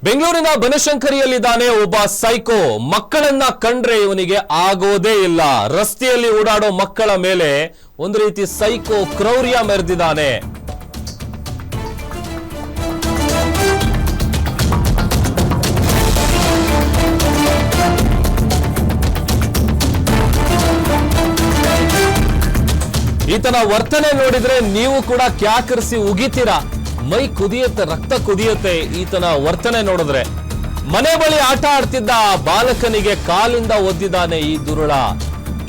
ಬೆಂಗಳೂರಿನ ಬನಶಂಕರಿಯಲ್ಲಿದ್ದಾನೆ ಒಬ್ಬ ಸೈಕೋ. ಮಕ್ಕಳನ್ನ ಕಂಡ್ರೆ ಇವನಿಗೆ ಆಗೋದೇ ಇಲ್ಲ. ರಸ್ತೆಯಲ್ಲಿ ಓಡಾಡೋ ಮಕ್ಕಳ ಮೇಲೆ ಒಂದು ರೀತಿ ಸೈಕೋ ಕ್ರೌರ್ಯ ಮೆರೆದಿದ್ದಾನೆ. ಈತನ ವರ್ತನೆ ನೋಡಿದ್ರೆ ನೀವು ಕೂಡ ಕ್ಯಾಕರಿಸಿ ಉಗಿತೀರಾ. ಮೈ ಕುದಿಯುತ್ತೆ, ರಕ್ತ ಕುದಿಯುತ್ತೆ ಈತನ ವರ್ತನೆ ನೋಡಿದ್ರೆ. ಮನೆ ಬಳಿ ಆಟ ಆಡ್ತಿದ್ದ ಬಾಲಕನಿಗೆ ಕಾಲಿಂದ ಒದ್ದಿದ್ದಾನೆ ಈ ದುರುಳ.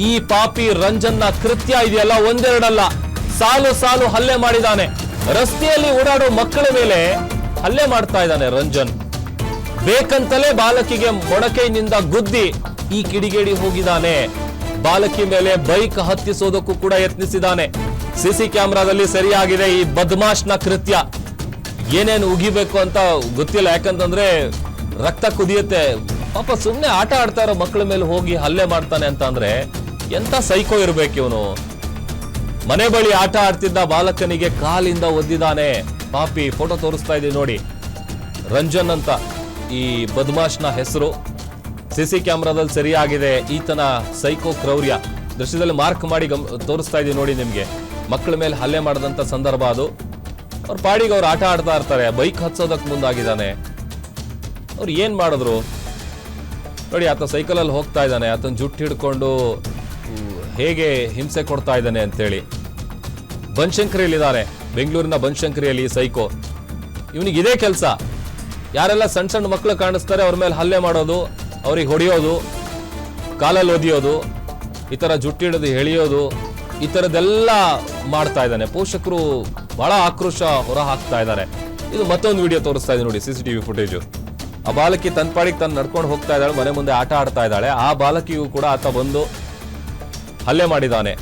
ಈ ಪಾಪಿ ರಂಜನ್ನ ಕೃತ್ಯ ಇದೆಯಲ್ಲ, ಒಂದೆರಡಲ್ಲ, ಸಾಲು ಸಾಲು ಹಲ್ಲೆ ಮಾಡಿದಾನೆ. ರಸ್ತೆಯಲ್ಲಿ ಓಡಾಡೋ ಮಕ್ಕಳ ಮೇಲೆ ಹಲ್ಲೆ ಮಾಡ್ತಾ ಇದ್ದಾನೆ ರಂಜನ್. ಬೇಕಂತಲೇ ಬಾಲಕಿಗೆ ಮೊಣಕೈನಿಂದ ಗುದ್ದಿ ಈ ಕಿಡಿಗೇಡಿ ಹೋಗಿದ್ದಾನೆ. ಬಾಲಕಿ ಮೇಲೆ ಬೈಕ್ ಹತ್ತಿಸೋದಕ್ಕೂ ಕೂಡ ಯತ್ನಿಸಿದ್ದಾನೆ. ಸಿಸಿ ಕ್ಯಾಮೆರಾದಲ್ಲಿ ಸರಿಯಾಗಿದೆ ಈ ಬದ್ಮಾಶ್ನ ಕೃತ್ಯ. ಏನೇನು ಉಗಿಬೇಕು ಅಂತ ಗೊತ್ತಿಲ್ಲ, ಯಾಕಂತಂದ್ರೆ ರಕ್ತ ಕುದಿಯುತ್ತೆ. ಪಾಪ ಸುಮ್ಮನೆ ಆಟ ಆಡ್ತಾ ಇರೋ ಮಕ್ಕಳ ಮೇಲೆ ಹೋಗಿ ಹಲ್ಲೆ ಮಾಡ್ತಾನೆ ಅಂತ ಅಂದ್ರೆ ಎಂತ ಸೈಕೋ ಇರ್ಬೇಕು ಇವನು. ಮನೆ ಬಳಿ ಆಟ ಆಡ್ತಿದ್ದ ಬಾಲಕನಿಗೆ ಕಾಲಿಂದ ಒದ್ದಿದ್ದಾನೆ ಪಾಪಿ. ಫೋಟೋ ತೋರಿಸ್ತಾ ಇದೀವಿ ನೋಡಿ. ರಂಜನ್ ಅಂತ ಈ ಬದ್ಮಾಶ್ನ ಹೆಸರು. ಸಿಸಿ ಕ್ಯಾಮೆರಾದಲ್ಲಿ ಸರಿಯಾಗಿದೆ ಈತನ ಸೈಕೋ ಕ್ರೌರ್ಯ. ದೃಶ್ಯದಲ್ಲಿ ಮಾರ್ಕ್ ಮಾಡಿ ತೋರಿಸ್ತಾ ಇದೀವಿ ನೋಡಿ ನಿಮ್ಗೆ. ಮಕ್ಕಳ ಮೇಲೆ ಹಲ್ಲೆ ಮಾಡಿದಂತ ಸಂದರ್ಭ ಅದು. ಅವ್ರ ಪಾಡಿಗೆ ಅವ್ರು ಆಟ ಆಡ್ತಾ ಇರ್ತಾರೆ, ಬೈಕ್ ಹತ್ಸೋದಕ್ಕೆ ಮುಂದಾಗಿದ್ದಾನೆ. ಅವ್ರು ಏನ್ ಮಾಡಿದ್ರು ನೋಡಿ. ಆತ ಸೈಕಲಲ್ಲಿ ಹೋಗ್ತಾ ಇದ್ದಾನೆ, ಆತನ ಜುಟ್ಟು ಹಿಡ್ಕೊಂಡು ಹೇಗೆ ಹಿಂಸೆ ಕೊಡ್ತಾ ಇದ್ದಾನೆ ಅಂತೇಳಿ. ಬನಶಂಕರಿಯಲ್ಲಿದ್ದಾನೆ, ಬೆಂಗಳೂರಿನ ಬನಶಂಕರಿಯಲ್ಲಿ ಸೈಕೋ. ಇವನಿಗೆ ಇದೇ ಕೆಲಸ. ಯಾರೆಲ್ಲ ಸಣ್ಣ ಸಣ್ಣ ಮಕ್ಕಳು ಕಾಣಿಸ್ತಾರೆ ಅವ್ರ ಮೇಲೆ ಹಲ್ಲೆ ಮಾಡೋದು, ಅವ್ರಿಗೆ ಹೊಡೆಯೋದು, ಕಾಲಲ್ಲಿ ಒದಿಯೋದು, ಈ ತರ ಜುಟ್ಟು ಹಿಡಿದು ಎಳೆಯೋದು, ಈ ತರದೆಲ್ಲ ಮಾಡ್ತಾ ಇದ್ದಾನೆ. ಪೋಷಕರು ಬಹಳ ಆಕ್ರೋಶ ಹೊರ ಹಾಕ್ತಾ ಇದ್ದಾರೆ. ಇದು ಮತ್ತೊಂದು ವಿಡಿಯೋ ತೋರಿಸ್ತಾ ಇದೆ ನೋಡಿ, ಸಿಸಿಟಿವಿ ಫುಟೇಜು. ಆ ಬಾಲಕಿ ತನ್ನ ಪಾಡಿಗೆ ತಾನು ನಡ್ಕೊಂಡು ಹೋಗ್ತಾ ಇದ್ದಾಳೆ, ಮನೆ ಮುಂದೆ ಆಟ ಆಡ್ತಾ ಇದ್ದಾಳೆ. ಆ ಬಾಲಕಿಗೂ ಕೂಡ ಆತ ಬಂದು ಹಲ್ಲೆ ಮಾಡಿದ್ದಾನೆ.